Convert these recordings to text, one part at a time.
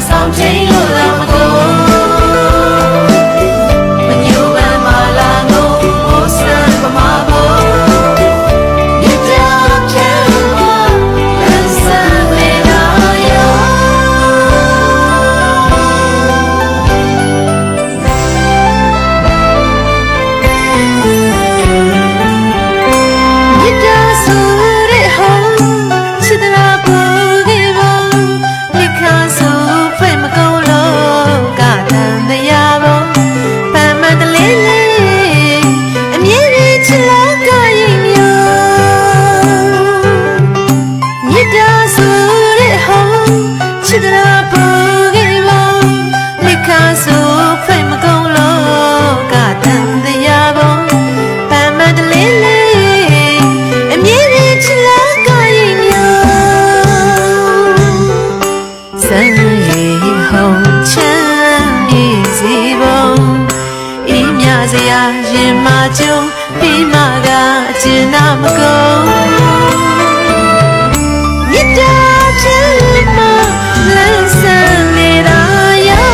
ဆောင်ချိန်လို့လာမကုန်မညိုပန်းမလာငုံမိုးစံပမာဖို့မြစ်တာချမ်းမှာလမ်းစံမေလာရောမြစ်တာဆိုတဲ့ဟောင်းချစ်တာပေါ်ခဲ့ပါမြစ်ခါဆိုဖိတ်မကုန်လို့ကတန်တရားပေါ်ပန်းမတလေးလေးအမြဲတည်းချစ်လာကရင်မျိုးမြစ်တာဆိုတဲ့ဟောင်းချစ်တာပေါ်ခဲ့ပါမြစ်ခါဆိုဖိတ်မကုန်လို့ကတန်တရားပေါ်ပန်းမတလေးလေးအမြဲတည်းချစ်လာကရင်မျိုးစံရီဟောင်းချမ်းမြေစီပုံဤမြစရာရင်မကြုံပြီးမှကအကျဉ်းနာမကုန်မြစ်တာချမ်းမှာလမ်းစံနေတာရော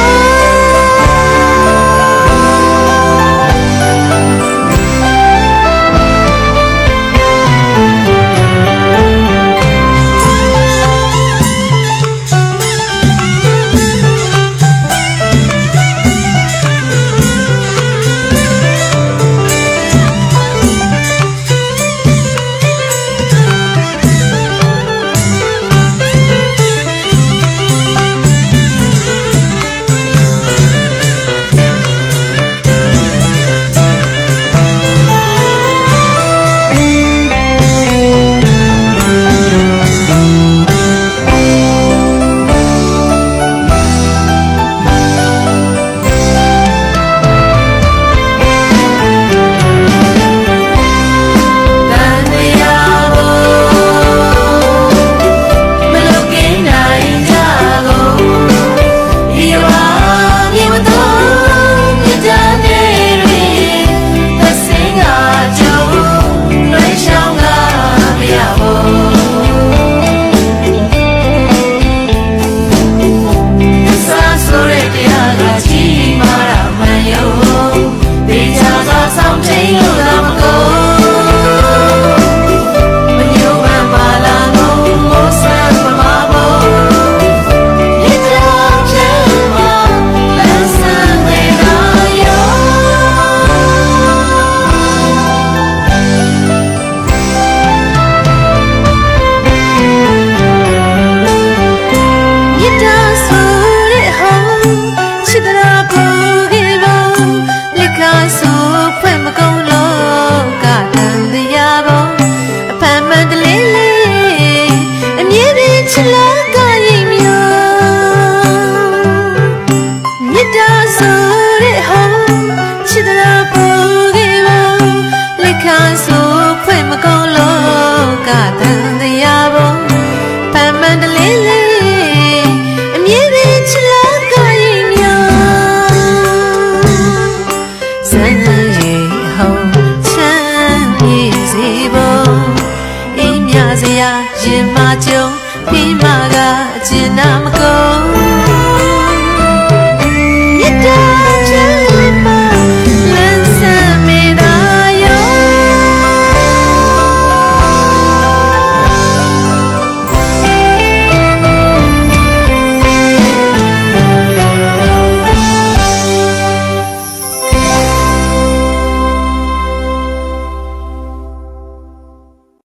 ရင်မကြုံပြီးမှကအကျဉ်းနာမကုန်မြစ်တာ